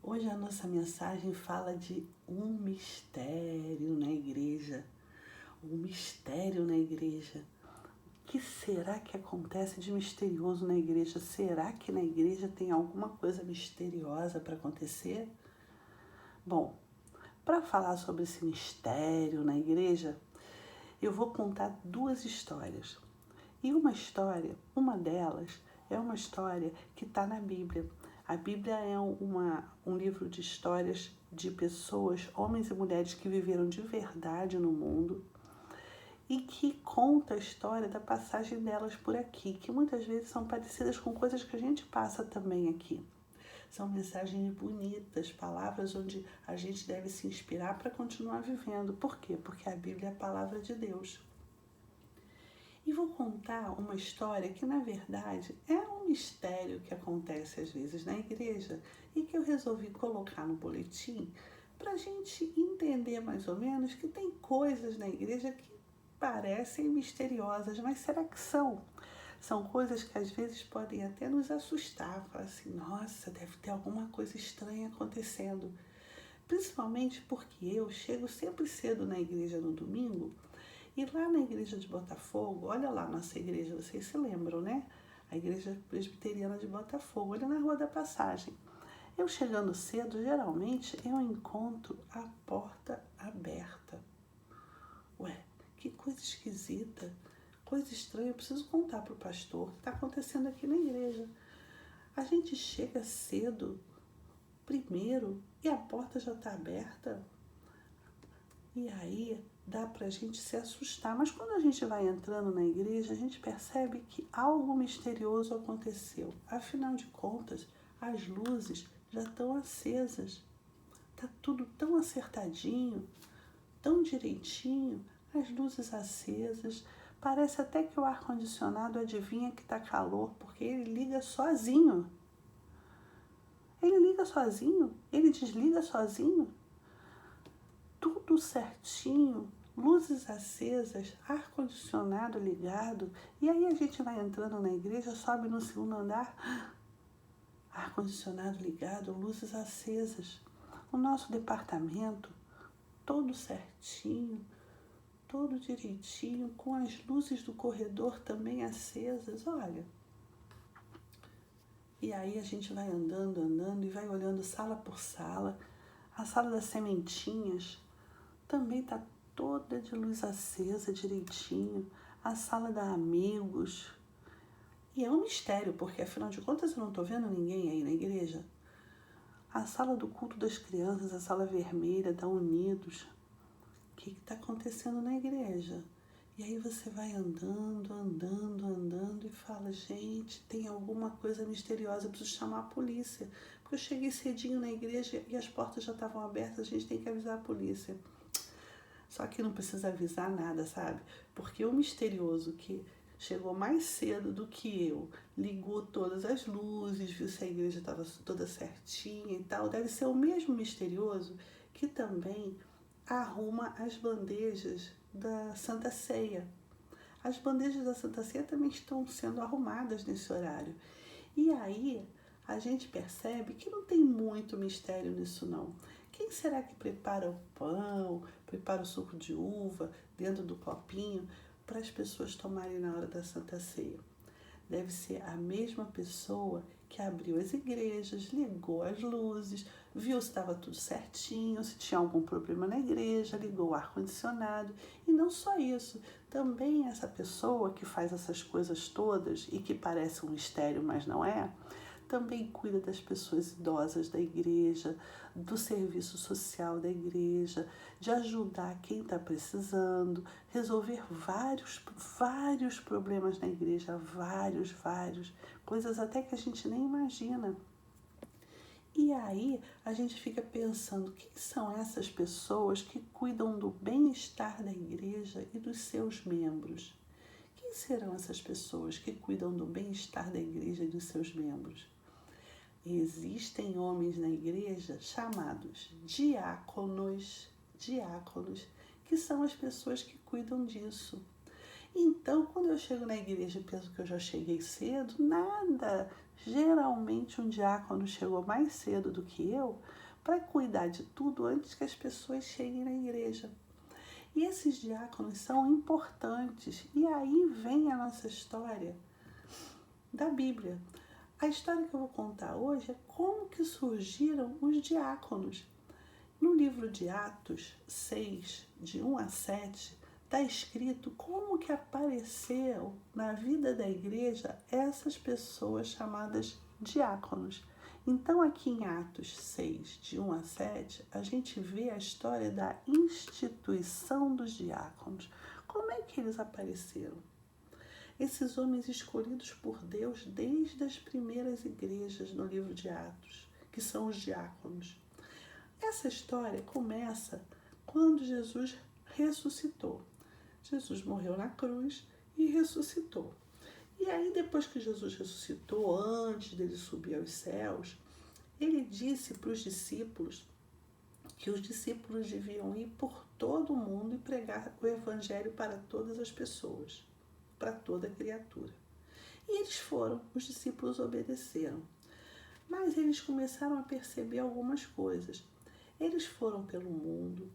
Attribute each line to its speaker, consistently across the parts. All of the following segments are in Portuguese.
Speaker 1: Hoje a nossa mensagem fala de um mistério na igreja. Um mistério na igreja. O que será que acontece de misterioso na igreja? Será que na igreja tem alguma coisa misteriosa para acontecer? Bom, para falar sobre esse mistério na igreja, eu vou contar duas histórias. E uma delas é uma história que está na Bíblia. A Bíblia é um livro de histórias de pessoas, homens e mulheres que viveram de verdade no mundo e que conta a história da passagem delas por aqui, que muitas vezes são parecidas com coisas que a gente passa também aqui. São mensagens bonitas, palavras onde a gente deve se inspirar para continuar vivendo. Por quê? Porque a Bíblia é a palavra de Deus. E vou contar uma história que, na verdade, é um mistério que acontece às vezes na igreja e que eu resolvi colocar no boletim para a gente entender mais ou menos que tem coisas na igreja que parecem misteriosas, mas será que são? São coisas que às vezes podem até nos assustar, falar assim, nossa, deve ter alguma coisa estranha acontecendo. Principalmente porque eu chego sempre cedo na igreja no domingo. E lá na igreja de Botafogo, olha lá nossa igreja, vocês se lembram, né? A igreja presbiteriana de Botafogo, olha na Rua da Passagem. Eu chegando cedo, geralmente eu encontro a porta aberta. Ué, que coisa esquisita, coisa estranha, eu preciso contar para o pastor o que está acontecendo aqui na igreja. A gente chega cedo, primeiro, e a porta já está aberta. E aí dá pra gente se assustar. Mas quando a gente vai entrando na igreja, a gente percebe que algo misterioso aconteceu. Afinal de contas, as luzes já estão acesas. Tá tudo tão acertadinho, tão direitinho, as luzes acesas. Parece até que o ar-condicionado adivinha que tá calor, porque ele liga sozinho. Ele liga sozinho, ele desliga sozinho. Tudo certinho, luzes acesas, ar-condicionado ligado. E aí a gente vai entrando na igreja, sobe no segundo andar, ar-condicionado ligado, luzes acesas. O nosso departamento, todo certinho, todo direitinho, com as luzes do corredor também acesas, olha. E aí a gente vai andando e vai olhando sala por sala. A sala das sementinhas também está toda de luz acesa direitinho. A sala da Amigos. E é um mistério, porque afinal de contas eu não estou vendo ninguém aí na igreja. A sala do culto das crianças, a sala vermelha da Unidos. O que está acontecendo na igreja? E aí você vai andando e fala, gente, tem alguma coisa misteriosa, eu preciso chamar a polícia. Porque eu cheguei cedinho na igreja e as portas já estavam abertas, a gente tem que avisar a polícia. Só que não precisa avisar nada, sabe? Porque o misterioso que chegou mais cedo do que eu, ligou todas as luzes, viu se a igreja estava toda certinha e tal, deve ser o mesmo misterioso que também arruma as bandejas da Santa Ceia. As bandejas da Santa Ceia também estão sendo arrumadas nesse horário. E aí a gente percebe que não tem muito mistério nisso não. Quem será que prepara o pão, prepara o suco de uva dentro do copinho para as pessoas tomarem na hora da Santa Ceia? Deve ser a mesma pessoa que abriu as igrejas, ligou as luzes, viu se estava tudo certinho, se tinha algum problema na igreja, ligou o ar-condicionado. E não só isso, também essa pessoa que faz essas coisas todas e que parece um mistério, mas não é, também cuida das pessoas idosas da igreja, do serviço social da igreja, de ajudar quem está precisando, resolver vários problemas na igreja, vários, coisas até que a gente nem imagina. E aí a gente fica pensando, quem são essas pessoas que cuidam do bem-estar da igreja e dos seus membros? Quem serão essas pessoas que cuidam do bem-estar da igreja e dos seus membros? Existem homens na igreja chamados diáconos, que são as pessoas que cuidam disso. Então, quando eu chego na igreja e penso que eu já cheguei cedo, nada, Geralmente um diácono chegou mais cedo do que eu para cuidar de tudo antes que as pessoas cheguem na igreja. E esses diáconos são importantes. E aí vem a nossa história da Bíblia. A história que eu vou contar hoje é como que surgiram os diáconos. No livro de Atos 6, de 1 a 7, está escrito como que apareceu na vida da igreja essas pessoas chamadas diáconos. Então, aqui em Atos 6, de 1 a 7, a gente vê a história da instituição dos diáconos. Como é que eles apareceram? Esses homens escolhidos por Deus desde as primeiras igrejas no livro de Atos, que são os diáconos. Essa história começa quando Jesus ressuscitou. Jesus morreu na cruz e ressuscitou. E aí, depois que Jesus ressuscitou, antes dele subir aos céus, ele disse para os discípulos que os discípulos deviam ir por todo o mundo e pregar o evangelho para todas as pessoas, para toda criatura. E eles foram, os discípulos obedeceram. Mas eles começaram a perceber algumas coisas. Eles foram pelo mundo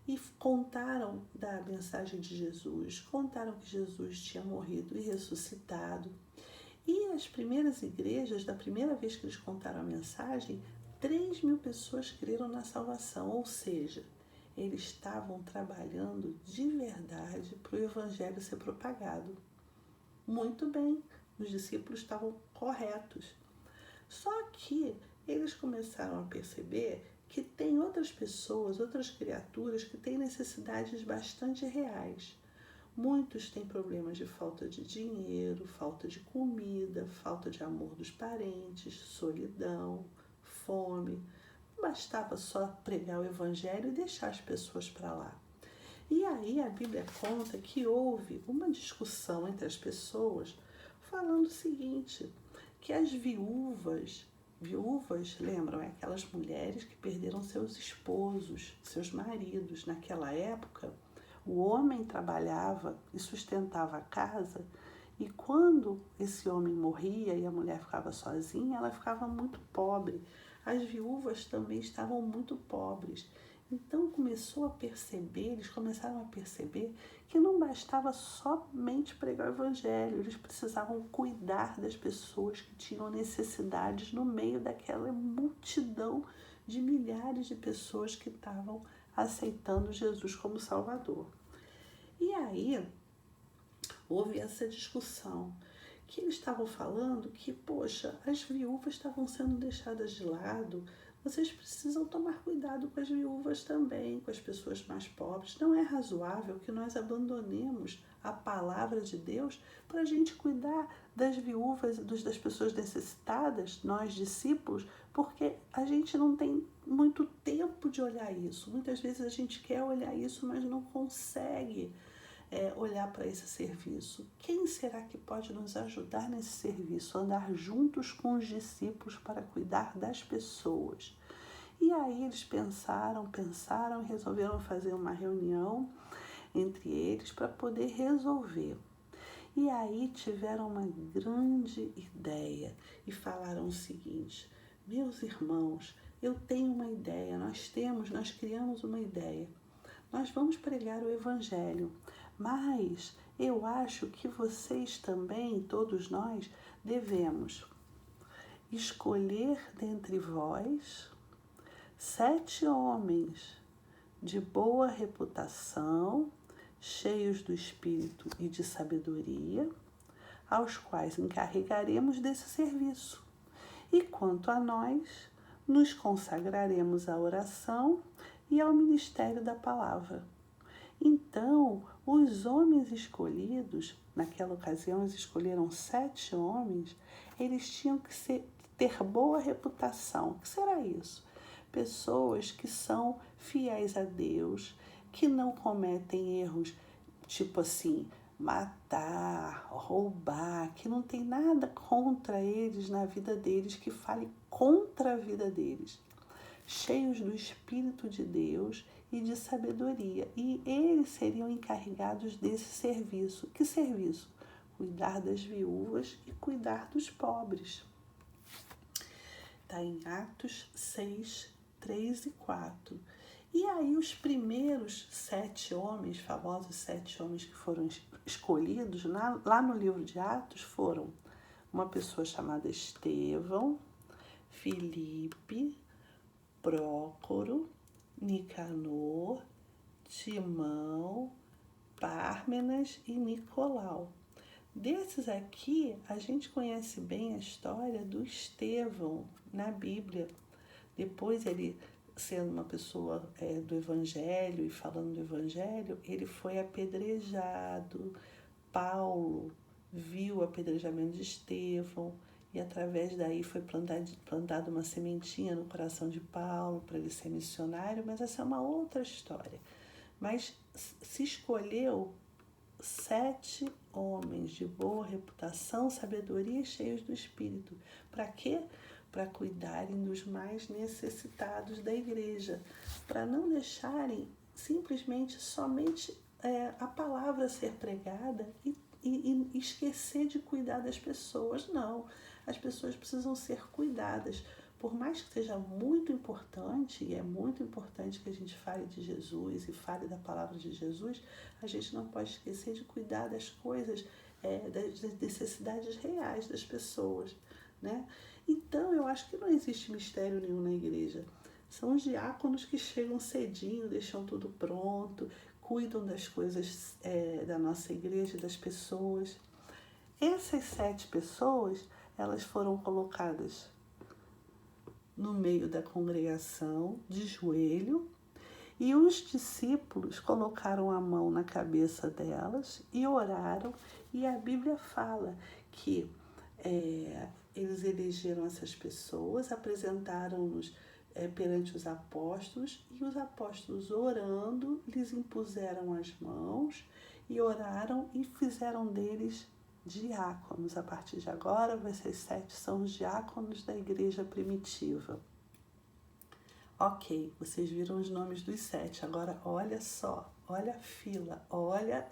Speaker 1: e contaram da mensagem de Jesus, contaram que Jesus tinha morrido e ressuscitado. E as primeiras igrejas, da primeira vez que eles contaram a mensagem, 3.000 pessoas creram na salvação, ou seja, eles estavam trabalhando de verdade para o evangelho ser propagado. Muito bem, os discípulos estavam corretos. Só que eles começaram a perceber que tem outras pessoas, outras criaturas que têm necessidades bastante reais. Muitos têm problemas de falta de dinheiro, falta de comida, falta de amor dos parentes, solidão, fome. Não bastava só pregar o evangelho e deixar as pessoas para lá. E aí a Bíblia conta que houve uma discussão entre as pessoas falando o seguinte, que as viúvas, lembram, é aquelas mulheres que perderam seus esposos, seus maridos. Naquela época, o homem trabalhava e sustentava a casa, e quando esse homem morria e a mulher ficava sozinha, ela ficava muito pobre. As viúvas também estavam muito pobres. Então eles começaram a perceber que não bastava somente pregar o evangelho, eles precisavam cuidar das pessoas que tinham necessidades no meio daquela multidão de milhares de pessoas que estavam aceitando Jesus como Salvador. E aí houve essa discussão, que eles estavam falando que, poxa, as viúvas estavam sendo deixadas de lado. Vocês precisam tomar cuidado com as viúvas também, com as pessoas mais pobres. Não é razoável que nós abandonemos a palavra de Deus para a gente cuidar das viúvas e das pessoas necessitadas, nós discípulos, porque a gente não tem muito tempo de olhar isso. Muitas vezes a gente quer olhar isso, mas não consegue olhar para esse serviço. Quem será que pode nos ajudar nesse serviço? Andar juntos com os discípulos para cuidar das pessoas. E aí eles pensaram e resolveram fazer uma reunião entre eles para poder resolver. E aí tiveram uma grande ideia e falaram o seguinte: meus irmãos, eu tenho uma ideia, nós criamos uma ideia. Nós vamos pregar o evangelho, mas eu acho que vocês também, todos nós, devemos escolher dentre vós 7 homens de boa reputação, cheios do Espírito e de sabedoria, aos quais encarregaremos desse serviço. E quanto a nós, nos consagraremos à oração e ao ministério da palavra. Então, os homens escolhidos, naquela ocasião eles escolheram 7 homens, eles tinham que ter boa reputação. O que será isso? Pessoas que são fiéis a Deus, que não cometem erros, tipo assim, matar, roubar, que não tem nada contra eles na vida deles, que fale contra a vida deles. Cheios do Espírito de Deus e de sabedoria. E eles seriam encarregados desse serviço. Que serviço? Cuidar das viúvas e cuidar dos pobres. Está em Atos 6, 3 e 4. E aí os primeiros 7 homens, famosos 7 homens que foram escolhidos lá no livro de Atos foram uma pessoa chamada Estevão, Filipe, Prócoro, Nicanor, Timão, Pármenas e Nicolau. Desses aqui, a gente conhece bem a história do Estevão na Bíblia. Depois ele, sendo uma pessoa do Evangelho e falando do Evangelho, ele foi apedrejado. Paulo viu o apedrejamento de Estevão e através daí foi plantada uma sementinha no coração de Paulo para ele ser missionário, mas essa é uma outra história. Mas se escolheu 7 homens de boa reputação, sabedoria e cheios do Espírito. Para quê? Para cuidarem dos mais necessitados da igreja, para não deixarem simplesmente somente a palavra ser pregada e esquecer de cuidar das pessoas. Não, as pessoas precisam ser cuidadas. Por mais que seja muito importante, e é muito importante que a gente fale de Jesus e fale da palavra de Jesus, a gente não pode esquecer de cuidar das coisas, das necessidades reais das pessoas, né? Então, eu acho que não existe mistério nenhum na igreja. São os diáconos que chegam cedinho, deixam tudo pronto, cuidam das coisas da nossa igreja, das pessoas. Essas 7 pessoas, elas foram colocadas no meio da congregação, de joelho, e os discípulos colocaram a mão na cabeça delas e oraram, e a Bíblia fala que eles elegeram essas pessoas, apresentaram-nos perante os apóstolos, e os apóstolos orando, lhes impuseram as mãos e oraram e fizeram deles diáconos. A partir de agora, vocês 7 são os diáconos da igreja primitiva. Ok, vocês viram os nomes dos 7. Agora, olha só, olha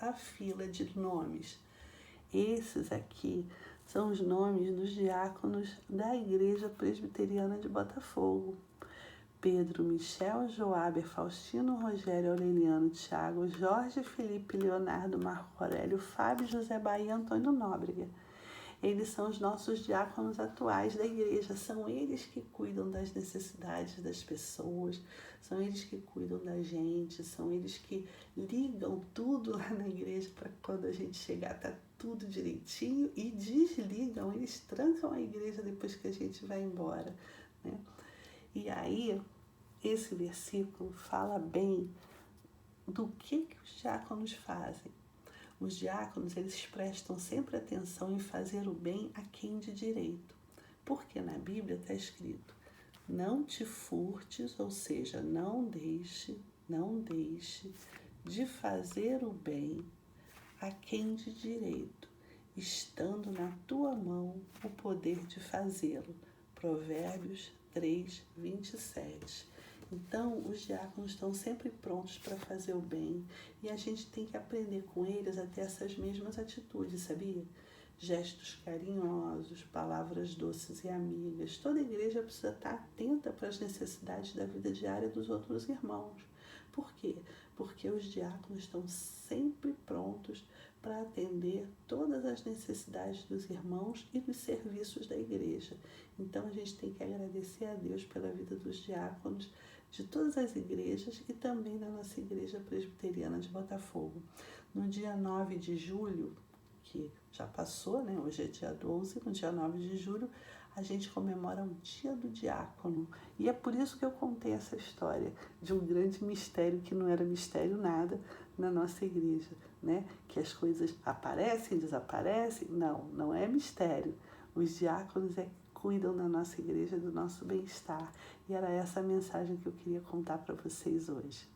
Speaker 1: a fila de nomes. Esses aqui são os nomes dos diáconos da igreja presbiteriana de Botafogo. Pedro, Michel, Joaber, Faustino, Rogério, Aureliano, Tiago, Jorge, Felipe, Leonardo, Marco Aurélio, Fábio, José Bahia, Antônio Nóbrega. Eles são os nossos diáconos atuais da igreja, são eles que cuidam das necessidades das pessoas, são eles que cuidam da gente, são eles que ligam tudo lá na igreja para quando a gente chegar tá tudo direitinho, e desligam, eles trancam a igreja depois que a gente vai embora, né? E aí, esse versículo fala bem do que os diáconos fazem. Os diáconos, eles prestam sempre atenção em fazer o bem a quem de direito. Porque na Bíblia está escrito, não te furtes, ou seja, não deixe de fazer o bem a quem de direito, estando na tua mão o poder de fazê-lo. Provérbios 3, 27. Então, os diáconos estão sempre prontos para fazer o bem, e a gente tem que aprender com eles a ter essas mesmas atitudes, sabia? Gestos carinhosos, palavras doces e amigas. Toda igreja precisa estar atenta para as necessidades da vida diária dos outros irmãos. Por quê? Porque os diáconos estão sempre prontos para atender todas as necessidades dos irmãos e dos serviços da igreja. Então, a gente tem que agradecer a Deus pela vida dos diáconos de todas as igrejas e também da nossa igreja presbiteriana de Botafogo. No dia 9 de julho, que já passou, né? Hoje é dia 12, no dia 9 de julho, a gente comemora o Dia do Diácono. E é por isso que eu contei essa história de um grande mistério que não era mistério nada na nossa igreja, né? Que as coisas aparecem, desaparecem. Não, não é mistério. Os diáconos cuidam da nossa igreja, do nosso bem-estar. E era essa a mensagem que eu queria contar para vocês hoje.